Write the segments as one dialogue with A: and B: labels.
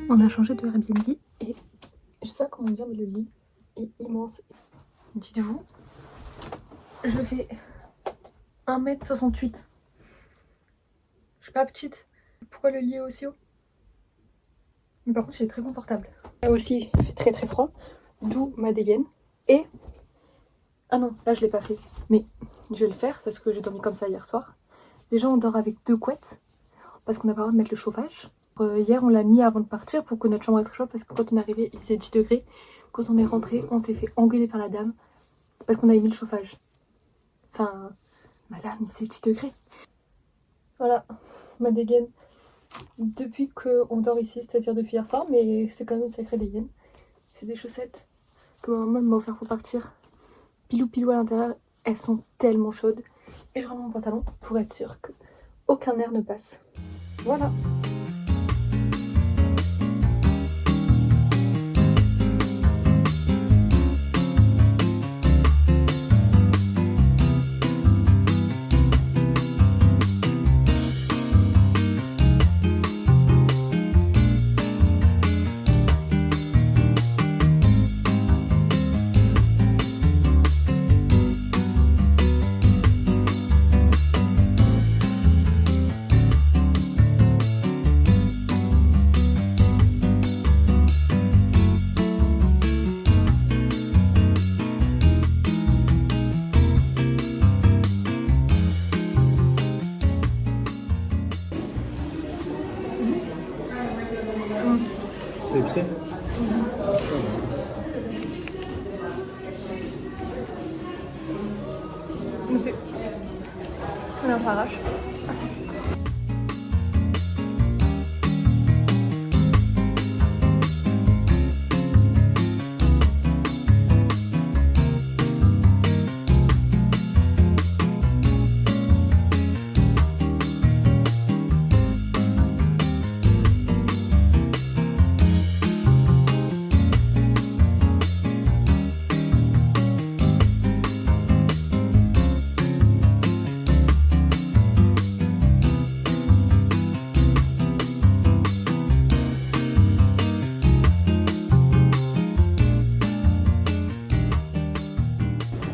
A: On a changé de Airbnb et je sais pas comment dire, mais le lit est immense. Dites-vous, je fais 1m68. Je suis pas petite. Pourquoi le lit est aussi haut? Mais par contre, il est très confortable. Là aussi, il fait très très froid, d'où ma dégaine. Et ah non, là je l'ai pas fait, mais je vais le faire parce que j'ai dormi comme ça hier soir. Déjà, on dort avec 2 couettes parce qu'on n'a pas le droit de mettre le chauffage. Hier, on l'a mis avant de partir pour que notre chambre reste chaude parce que quand on est arrivé, il faisait 10 degrés. Quand on est rentré, on s'est fait engueuler par la dame parce qu'on avait mis le chauffage. Enfin, madame, il faisait 10 degrés. Voilà, ma dégaine. Depuis qu'on dort ici, c'est-à-dire depuis hier soir, mais c'est quand même une sacrée dégaine. C'est des chaussettes que ma maman m'a offert pour partir. Pilou pilou à l'intérieur, elles sont tellement chaudes. Et je remets mon pantalon pour être sûre qu'aucun air ne passe. Voilà.
B: C'est épicé?
A: Mais c'est... On s'arrache.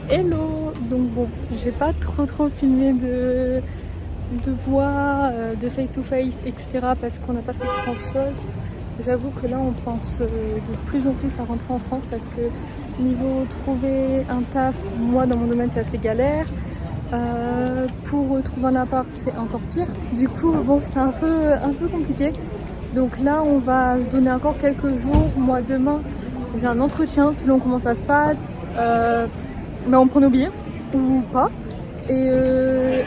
A: Hello! Donc bon, j'ai pas trop filmé de voix, de face to face, etc. parce qu'on n'a pas fait grand chose. J'avoue que là on pense de plus en plus à rentrer en France parce que niveau trouver un taf, moi dans mon domaine c'est assez galère. Pour trouver un appart c'est encore pire. Du coup bon c'est un peu compliqué. Donc là on va se donner encore quelques jours. Moi demain j'ai un entretien selon comment ça se passe. Mais on prend nos billets ou pas et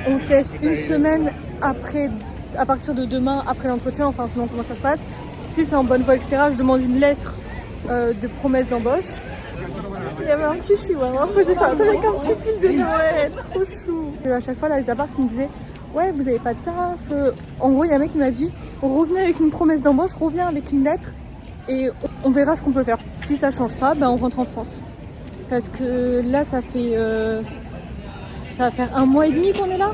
A: on se laisse une semaine après, à partir de demain après l'entretien, enfin selon comment ça se passe. Si c'est en bonne voie, etc., je demande une lettre de promesse d'embauche. Il y avait un petit chihuahua posé sur la table avec un petit pull de Noël, trop chou. Et à chaque fois là les apparts ils me disaient ouais vous avez pas de taf. En gros il y a un mec qui m'a dit revenez avec une promesse d'embauche, reviens avec une lettre et on verra ce qu'on peut faire. Si ça change pas, ben on rentre en France. Parce que là ça va faire 1 mois et demi qu'on est là.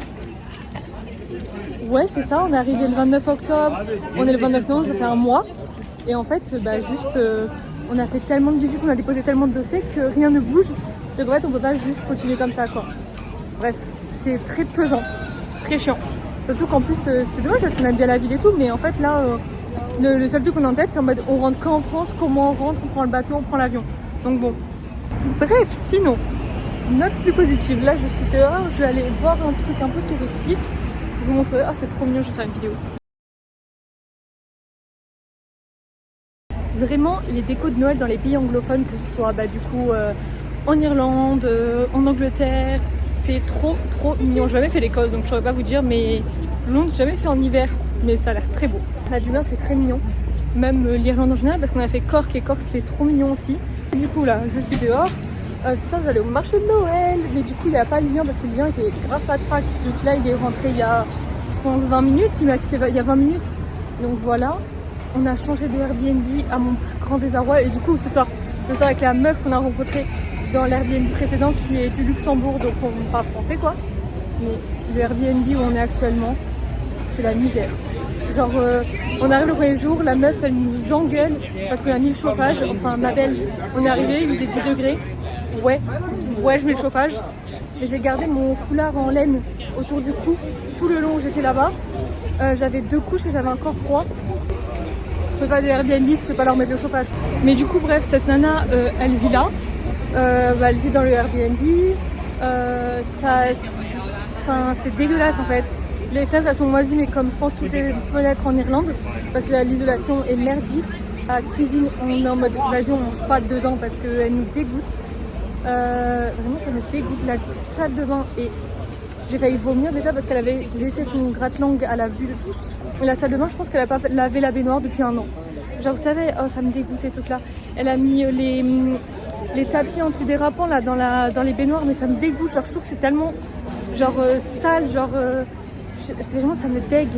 A: Ouais c'est ça, on est arrivé le 29 octobre, on est le 29 novembre, ça fait 1 mois. Et en fait on a fait tellement de visites, on a déposé tellement de dossiers que rien ne bouge. Donc en fait on peut pas juste continuer comme ça quoi. Bref, c'est très pesant, très chiant. Surtout qu'en plus c'est dommage parce qu'on aime bien la ville et tout, mais en fait là le seul truc qu'on a en tête c'est en mode on rentre qu'en France, comment on rentre, on prend le bateau, on prend l'avion. Donc bon. Bref, sinon, note plus positive. Là, je suis dehors, je vais aller voir un truc un peu touristique. Je vous montrerai. Ah, c'est trop mignon, je vais faire une vidéo. Vraiment, les décos de Noël dans les pays anglophones, que ce soit en Irlande, en Angleterre, c'est trop mignon. J'ai jamais fait l'Écosse, donc je saurais pas vous dire, mais Londres, j'ai jamais fait en hiver, mais ça a l'air très beau. Là, du bien, c'est très mignon. Même l'Irlande en général, parce qu'on a fait Cork et Cork, c'était trop mignon aussi. Du coup là je suis dehors, ce soir j'allais au marché de Noël, mais du coup il n'y a pas le lien parce que le lien était grave patraque. Donc là il est rentré il y a je pense 20 minutes, il m'a quitté il y a 20 minutes. Donc voilà, on a changé de Airbnb à mon plus grand désarroi et du coup ce soir avec la meuf qu'on a rencontrée dans l'Airbnb précédent qui est du Luxembourg, donc on parle français quoi. Mais le Airbnb où on est actuellement, c'est la misère. Genre, on arrive le premier jour, la meuf elle nous engueule parce qu'on a mis le chauffage. Enfin, ma belle, on est arrivé, il faisait 10 degrés. Ouais, je mets le chauffage. Et j'ai gardé mon foulard en laine autour du cou tout le long où j'étais là-bas. J'avais 2 couches et j'avais encore froid. Je fais pas des Airbnb si je sais pas leur mettre le chauffage. Mais du coup, bref, cette nana, elle vit là. Elle vit dans le Airbnb. C'est dégueulasse en fait. Les fenêtres elles sont moisies, mais comme je pense toutes les fenêtres en Irlande, parce que l'isolation est merdique. À la cuisine, on est en mode vas-y, on mange pas dedans parce qu'elle nous dégoûte. Vraiment, ça me dégoûte. La salle de bain, et j'ai failli vomir déjà parce qu'elle avait laissé son gratte-langue à la vue de tous. Et la salle de bain, je pense qu'elle a pas lavé la baignoire depuis 1 an. Genre, vous savez, ça me dégoûte ces trucs-là. Elle a mis les tapis antidérapants là dans les baignoires, mais ça me dégoûte. Genre, je trouve que c'est tellement sale, c'est vraiment, ça me dégue.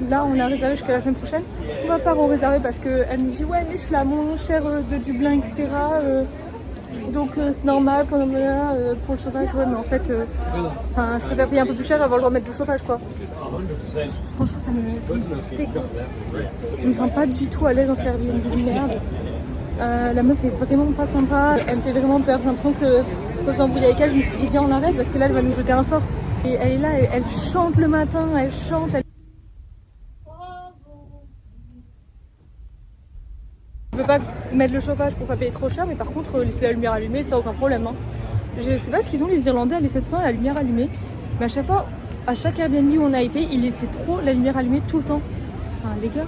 A: Là, on a réservé jusqu'à la semaine prochaine. On va pas réserver parce qu'elle me dit ouais, mais je suis la moins chère de Dublin, etc. Donc c'est normal pour le chauffage. Ouais, mais en fait, je préfère payer un peu plus cher avant de remettre du chauffage, quoi. Franchement, ça me dégoûte. Je me sens pas du tout à l'aise dans ce Airbnb de merde. La meuf est vraiment pas sympa. Elle me fait vraiment peur. J'ai l'impression que quand j'ai embrouillé avec elle, je me suis dit viens, on arrête parce que là, elle va nous jeter un sort. Et elle est là, elle chante le matin, elle chante. Je veux pas mettre le chauffage pour pas payer trop cher, mais par contre laisser la lumière allumée, ça aucun problème. Hein. Je sais pas ce qu'ils ont les Irlandais à laisser la lumière allumée, mais à chaque fois, à chaque Airbnb où on a été, ils laissaient trop la lumière allumée tout le temps. Enfin les gars.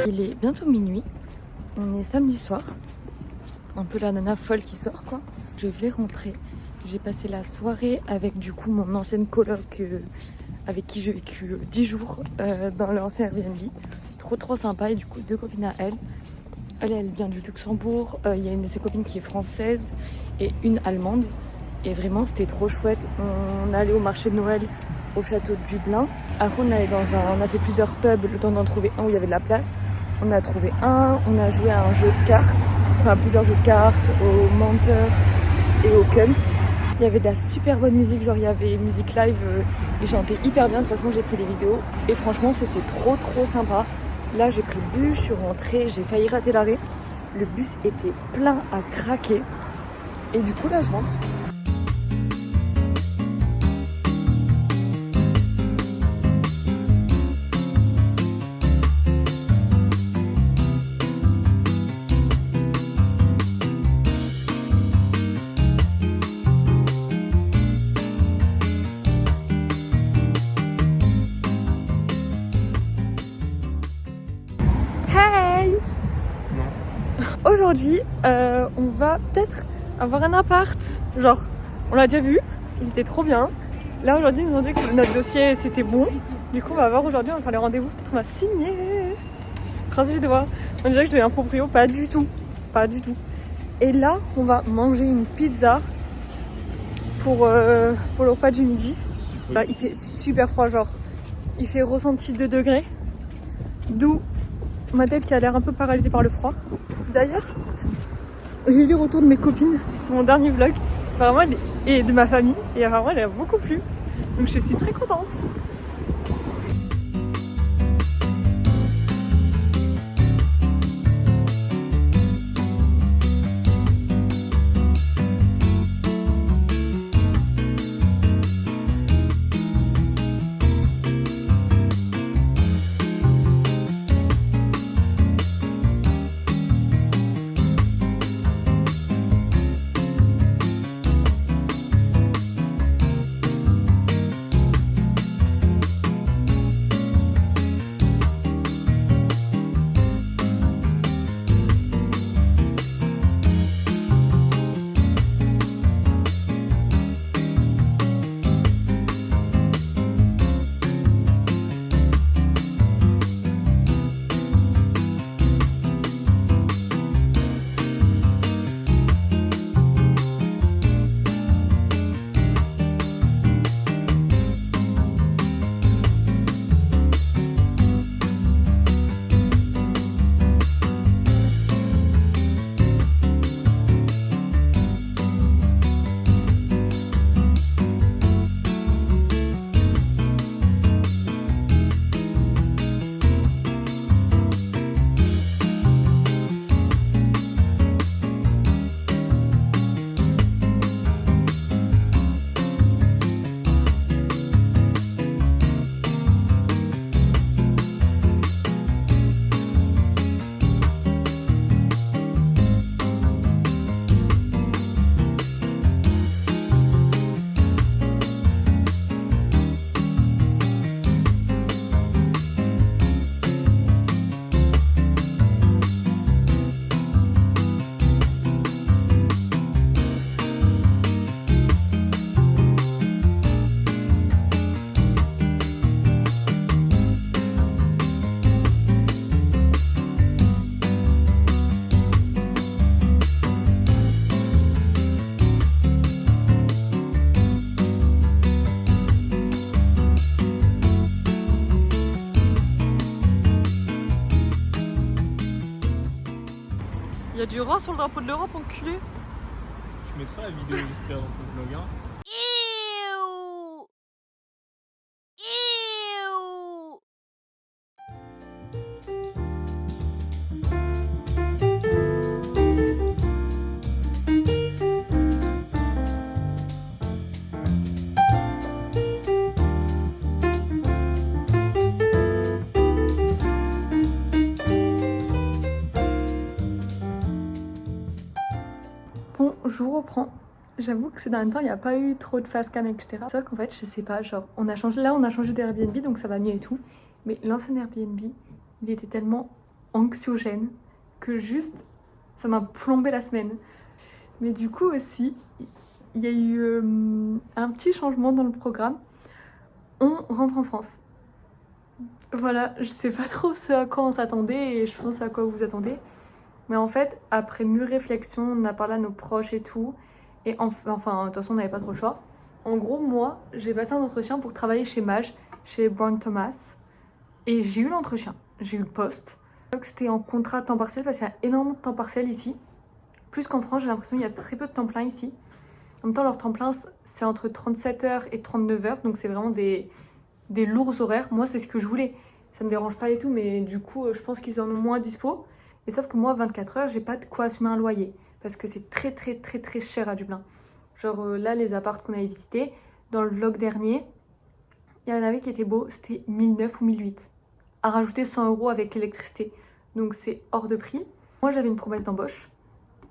A: Il est bientôt minuit, on est samedi soir, un peu la nana folle qui sort quoi. Je vais rentrer, j'ai passé la soirée avec du coup mon ancienne coloc avec qui j'ai vécu 10 jours dans l'ancien Airbnb. Trop sympa, et du coup 2 copines à elle. Elle vient du Luxembourg, il y a une de ses copines qui est française et une allemande. Et vraiment c'était trop chouette, on est allé au marché de Noël au château de Dublin. Après on a fait plusieurs pubs, le temps d'en trouver un où il y avait de la place. On a trouvé un, on a joué à un jeu de cartes, enfin plusieurs jeux de cartes, au menteur et au Kums. Il y avait de la super bonne musique, genre il y avait musique live, ils chantaient hyper bien. De toute façon j'ai pris des vidéos et franchement c'était trop sympa. Là j'ai pris le bus, je suis rentrée, j'ai failli rater l'arrêt. Le bus était plein à craquer. Et du coup, là, je rentre. Aujourd'hui, on va peut-être avoir un appart. Genre, on l'a déjà vu, il était trop bien. Là, aujourd'hui, ils nous ont dit que notre dossier c'était bon. Du coup, on va voir aujourd'hui, on va faire les rendez-vous. Peut-être on va signer. Croisez les doigts. On dirait que je deviens proprio. Pas du tout. Pas du tout. Et là, on va manger une pizza pour le repas du midi. Là, il fait super froid, genre, il fait ressenti 2 degrés. D'où ma tête qui a l'air un peu paralysée par le froid. D'ailleurs, j'ai eu le retour de mes copines sur mon dernier vlog apparemment, et de ma famille, et apparemment elle a beaucoup plu. Donc je suis très contente. Il y a du rat sur le drapeau de l'Europe, enculé.
B: Tu mettras la vidéo, j'espère, dans ton vlog, hein.
A: Bon, je vous reprends. J'avoue que ces derniers temps, il n'y a pas eu trop de face cam, etc. C'est vrai qu'en fait, je sais pas, genre, on a changé d'Airbnb, donc ça va mieux et tout. Mais l'ancien Airbnb, il était tellement anxiogène que juste, ça m'a plombé la semaine. Mais du coup aussi, il y a eu un petit changement dans le programme. On rentre en France. Voilà, je sais pas trop ce à quoi on s'attendait et je pense à quoi vous vous attendez. Mais en fait, après mûre réflexion, on a parlé à nos proches et tout. Et enfin, de toute façon, on n'avait pas trop le choix. En gros, moi, j'ai passé un entretien pour travailler chez Mage, chez Brown Thomas. Et j'ai eu l'entretien, j'ai eu le poste. C'était en contrat temps partiel parce qu'il y a énormément de temps partiel ici. Plus qu'en France, j'ai l'impression qu'il y a très peu de temps plein ici. En même temps, leur temps plein, c'est entre 37 heures et 39 heures. Donc c'est vraiment des lourds horaires. Moi, c'est ce que je voulais. Ça me dérange pas et tout, mais du coup, je pense qu'ils en ont moins dispo. Et sauf que moi, 24 heures, j'ai pas de quoi assumer un loyer. Parce que c'est très très très très cher à Dublin. Genre là, les apparts qu'on avait visités, dans le vlog dernier, il y en avait qui étaient beaux, c'était 1009 ou 1008. À rajouter 100 € avec l'électricité. Donc c'est hors de prix. Moi, j'avais une promesse d'embauche.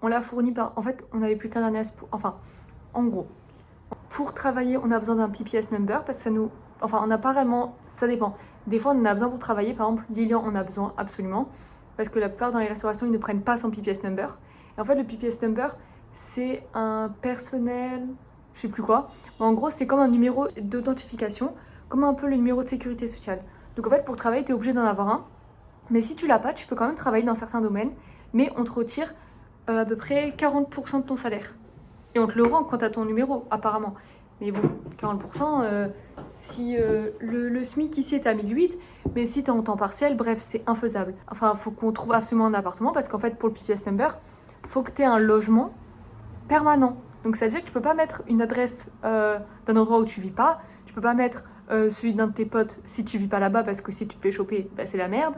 A: On l'a fournie par... En fait, on n'avait plus qu'un dernier... Enfin, en gros, pour travailler, on a besoin d'un PPS number parce que ça nous... Enfin, on n'a pas vraiment... Ça dépend. Des fois, on en a besoin pour travailler. Par exemple, Lilian en a besoin absolument. Parce que la plupart dans les restaurations, ils ne prennent pas son PPS number. Et en fait, le PPS number, c'est un personnel... Je sais plus quoi. Mais en gros, c'est comme un numéro d'authentification. Comme un peu le numéro de sécurité sociale. Donc en fait, pour travailler, tu es obligé d'en avoir un. Mais si tu l'as pas, tu peux quand même travailler dans certains domaines. Mais on te retire à peu près 40% de ton salaire. Et on te le rend quand tu as ton numéro, apparemment. Mais bon, 40%, si le SMIC ici est à 1008, mais si tu es en temps partiel, bref, c'est infaisable. Enfin, il faut qu'on trouve absolument un appartement parce qu'en fait, pour le PPS number, il faut que tu aies un logement permanent. Donc ça veut dire que tu peux pas mettre une adresse d'un endroit où tu vis pas. Tu peux pas mettre celui d'un de tes potes si tu vis pas là-bas parce que si tu te fais choper, bah, c'est la merde.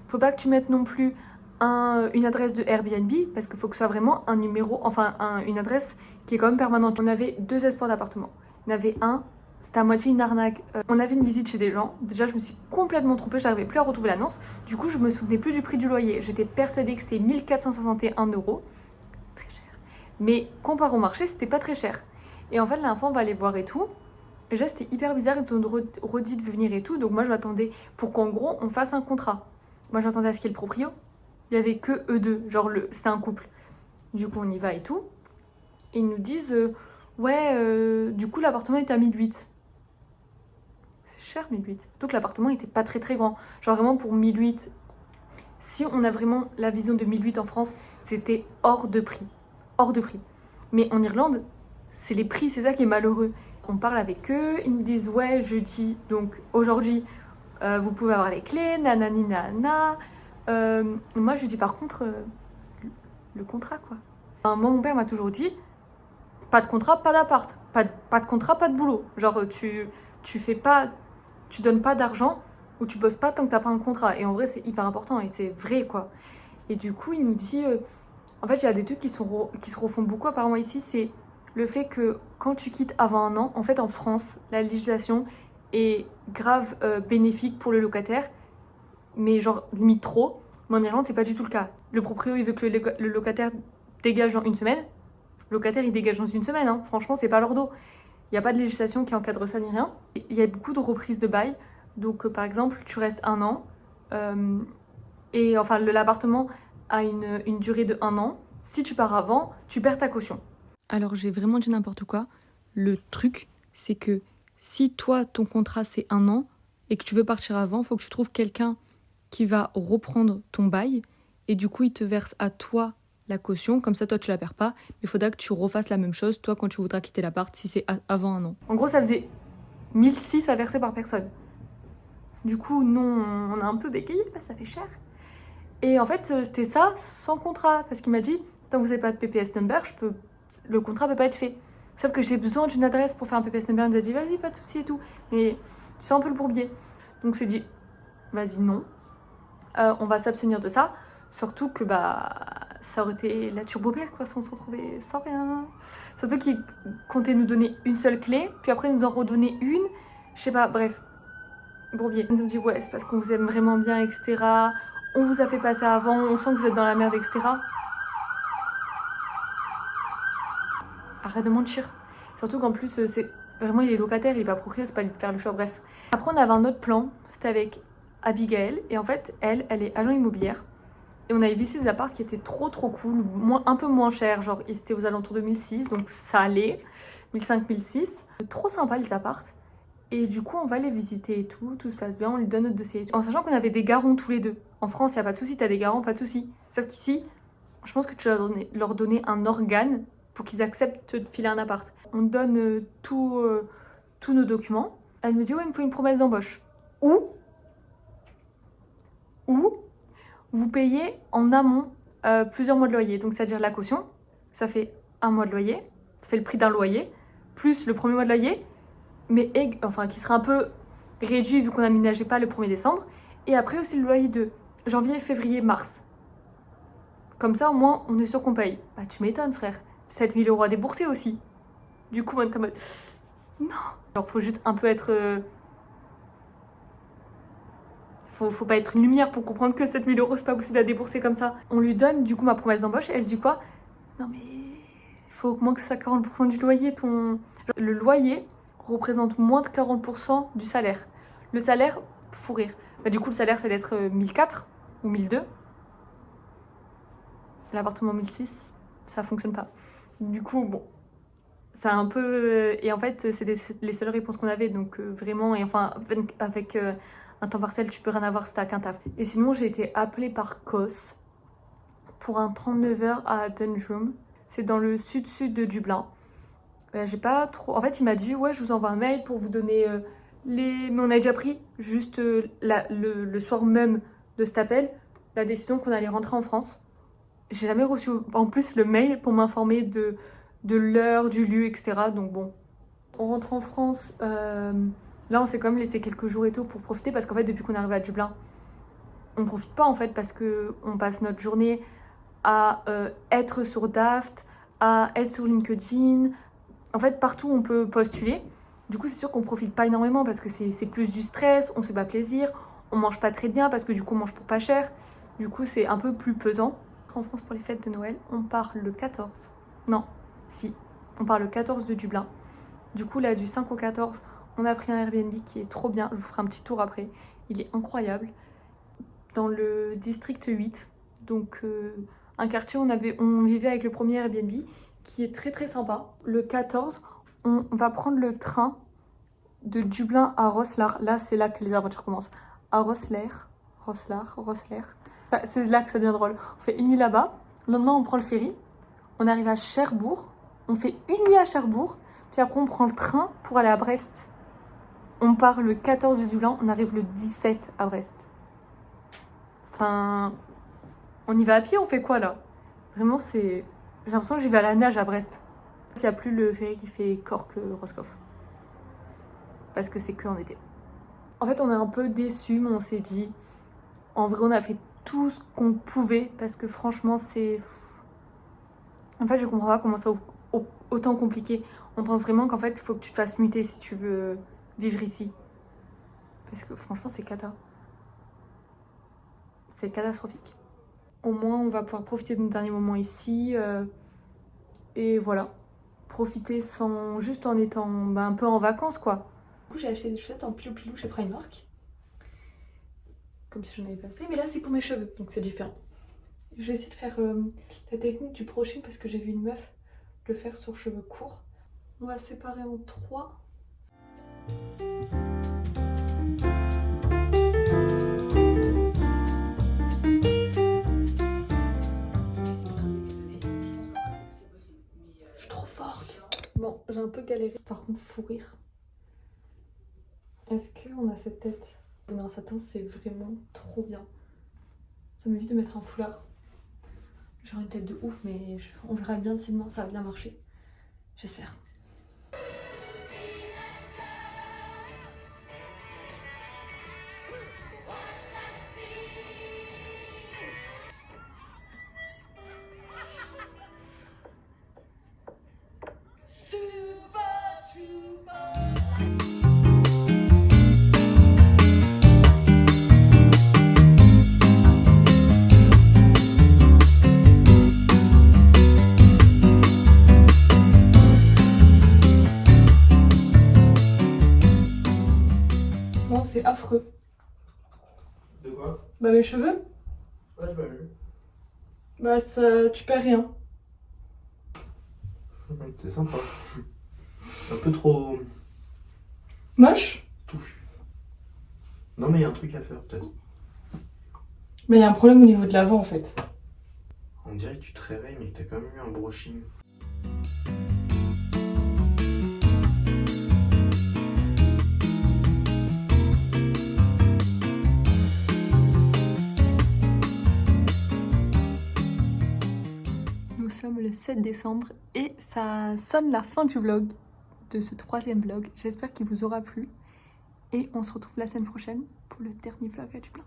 A: Faut pas que tu mettes non plus une adresse de Airbnb parce qu'il faut que ce soit vraiment un numéro, enfin une adresse qui est quand même permanente. On avait 2 espoirs d'appartement. Il y en avait un, c'était à moitié une arnaque. On avait une visite chez des gens. Déjà, je me suis complètement trompée, j'arrivais plus à retrouver l'annonce. Du coup, je me souvenais plus du prix du loyer. J'étais persuadée que c'était 1461 €. Très cher. Mais comparé au marché, c'était pas très cher. Et en fait, l'info, on va aller voir et tout. Et déjà, c'était hyper bizarre, ils ont redit de venir et tout. Donc moi, je m'attendais pour qu'en gros, on fasse un contrat. Moi, j'attendais à ce qu'il y ait le proprio. Il n'y avait que eux deux. Genre, c'était un couple. Du coup, on y va et tout. Et ils nous disent, ouais, du coup, l'appartement est à 1008. C'est cher, 1008. Donc, l'appartement n'était pas très très grand. Genre, vraiment, pour 1008, si on a vraiment la vision de 1008 en France, c'était hors de prix. Hors de prix. Mais en Irlande, c'est les prix, c'est ça qui est malheureux. On parle avec eux, ils nous disent ouais jeudi, donc aujourd'hui vous pouvez avoir les clés, nanani nana. Moi je lui dis par contre le contrat quoi. Enfin, moi mon père m'a toujours dit pas de contrat, pas d'appart, pas de contrat, pas de boulot. Genre tu fais pas, tu donnes pas d'argent ou tu bosses pas tant que t'as pas un contrat. Et en vrai c'est hyper important et c'est vrai quoi. Et du coup il nous dit en fait il y a des trucs qui se refont beaucoup apparemment ici, c'est le fait que quand tu quittes avant un an, en fait en France, la législation est grave bénéfique pour le locataire, mais genre limite trop. Mais en Irlande, c'est pas du tout le cas. Le proprio, il veut que le locataire dégage dans une semaine. Le locataire, il dégage dans une semaine, hein. Franchement, c'est pas leur dos. Il n'y a pas de législation qui encadre ça ni rien. Il y a beaucoup de reprises de bail. Donc par exemple, tu restes un an, et enfin l'appartement a une durée de 1 an. Si tu pars avant, tu perds ta caution. Alors j'ai vraiment dit n'importe quoi. Le truc, c'est que si toi, ton contrat c'est 1 an et que tu veux partir avant, il faut que tu trouves quelqu'un qui va reprendre ton bail et du coup il te verse à toi la caution. Comme ça, toi tu la perds pas. Mais il faudra que tu refasses la même chose, toi, quand tu voudras quitter l'appart, si c'est avant 1 an. En gros, ça faisait 1006 à verser par personne. Du coup, nous, on a un peu bégayé parce que ça fait cher. Et en fait, c'était ça sans contrat. Parce qu'il m'a dit, tant que vous n'avez pas de PPS number, le contrat peut pas être fait. Sauf que j'ai besoin d'une adresse pour faire un PPS number. Il nous a dit, vas-y, pas de souci et tout. Mais tu sens un peu le bourbier. Donc, c'est dit, vas-y, non. On va s'abstenir de ça. Surtout que, ça aurait été la turbo-bête, quoi, si on se retrouvait sans rien. Surtout qu'ils comptaient nous donner une seule clé, puis après nous en redonner une. Je sais pas, bref. Bourbier. Ils nous ont dit, ouais, c'est parce qu'on vous aime vraiment bien, etc. On vous a fait passer avant, on sent que vous êtes dans la merde, etc. Arrête de mentir. Surtout qu'en plus, c'est vraiment, il est locataire, il est pas propriétaire, c'est pas lui de faire le choix, bref. Après, on avait un autre plan, c'était avec Abigail, et en fait, elle est agent immobilière. Et on avait visité des apparts qui étaient trop cool, un peu moins chers, genre ils étaient aux alentours de 1006, donc ça allait, 1005, 1006. Trop sympa les apparts. Et du coup, on va les visiter et tout se passe bien, on lui donne notre dossier. En sachant qu'on avait des garants tous les deux. En France, il n'y a pas de souci, t'as des garants, pas de souci. Sauf qu'ici, je pense que tu dois leur donner un organe pour qu'ils acceptent de te filer un appart. On donne tous nos documents. Elle me dit, ouais, il me faut une promesse d'embauche. Ou vous payez en amont plusieurs mois de loyer. Donc, c'est-à-dire la caution, ça fait 1 mois de loyer, ça fait le prix d'un loyer, plus le premier mois de loyer, mais qui sera un peu réduit vu qu'on n'aménageait pas le 1er décembre. Et après aussi le loyer de janvier, février, mars. Comme ça, au moins, on est sûr qu'on paye. Bah, tu m'étonnes, frère. 7 000 € à débourser aussi. Du coup, moi, t'es en mode... Non. Alors, faut juste un peu être... Faut pas être une lumière pour comprendre que 7 000 € c'est pas possible à débourser comme ça. On lui donne du coup ma promesse d'embauche et elle dit quoi? Non mais il faut au moins que ce soit 40% du loyer. Le loyer représente moins de 40% du salaire. Le salaire, faut rire. Bah, du coup le salaire ça va être 1004 ou 1002. L'appartement 1006, ça fonctionne pas. Du coup bon, c'est un peu... Et en fait c'était les seules réponses qu'on avait donc vraiment et enfin avec un temps partiel, tu peux rien avoir si t'as qu'un taf. Et sinon, j'ai été appelée par COS pour un 39 heures à Dundrum. C'est dans le sud-sud de Dublin. J'ai pas trop... En fait, il m'a dit, ouais, je vous envoie un mail pour vous donner les... Mais on a déjà pris, juste le soir même de cet appel, la décision qu'on allait rentrer en France. J'ai jamais reçu, en plus, le mail pour m'informer de l'heure, du lieu, etc. Donc bon, on rentre en France... Là, on s'est quand même laissé quelques jours et tout pour profiter parce qu'en fait, depuis qu'on est arrivé à Dublin, on profite pas en fait parce qu'on passe notre journée à être sur Daft, à être sur LinkedIn. En fait, partout on peut postuler. Du coup, c'est sûr qu'on profite pas énormément parce que c'est plus du stress, on se fait pas plaisir, on mange pas très bien parce que du coup, on mange pour pas cher. Du coup, c'est un peu plus pesant. En France, pour les fêtes de Noël, on part le 14. Non, si, on part le 14 de Dublin. Du coup, là, du 5 au 14, on a pris un Airbnb qui est trop bien. Je vous ferai un petit tour après. Il est incroyable. Dans le district 8. Donc, un quartier où on vivait avec le premier Airbnb qui est très très sympa. Le 14, on va prendre le train de Dublin à Rosslare. Là, c'est là que les aventures commencent. À Rosslare. C'est là que ça devient drôle. On fait une nuit là-bas. Le lendemain, on prend le ferry. On arrive à Cherbourg. On fait une nuit à Cherbourg. Puis après, on prend le train pour aller à Brest. On part le 14 de Dublin, on arrive le 17 à Brest. Enfin, on y va à pied, on fait quoi là? Vraiment, c'est... J'ai l'impression que j'y vais à la nage à Brest. Il n'y a plus le ferry qui fait Cork-Roscoff. Parce que c'est que en été. En fait, on est un peu déçus, mais on s'est dit... En vrai, on a fait tout ce qu'on pouvait, parce que franchement, c'est... En fait, je comprends pas comment c'est autant compliqué. On pense vraiment qu'en fait, il faut que tu te fasses muter si tu veux... vivre ici. Parce que franchement, c'est cata. C'est catastrophique. Au moins, on va pouvoir profiter de nos derniers moments ici. Et voilà. Profiter juste en étant un peu en vacances, quoi. Du coup, j'ai acheté des chaussettes en pilou-pilou chez Primark. Comme si j'en avais pas assez. Mais là, c'est pour mes cheveux, donc c'est différent. Je vais essayer de faire la technique du brushing parce que j'ai vu une meuf le faire sur cheveux courts. On va séparer en 3. Je suis trop forte. Bon, j'ai un peu galéré. Par contre, fou rire. Est-ce qu'on a cette tête? Non, ça teint, c'est vraiment trop bien. Ça m'évite de mettre un foulard. J'aurai une tête de ouf, mais on verra bien si demain ça va bien marcher. J'espère. Non, c'est affreux.
B: C'est quoi?
A: Bah mes cheveux?
B: Ouais, j'ai pas vu.
A: Bah ça, tu perds rien.
B: C'est sympa. Un peu trop
A: Moche?
B: touffu. Non mais il y a un truc à faire peut-être.
A: Mais il y a un problème au niveau de l'avant en fait.
B: On dirait que tu te réveilles mais que t'as quand même eu un brushing.
A: Nous sommes le 7 décembre et ça sonne la fin du vlog, de ce 3e vlog. J'espère qu'il vous aura plu et on se retrouve la semaine prochaine pour le dernier vlog à Dublin.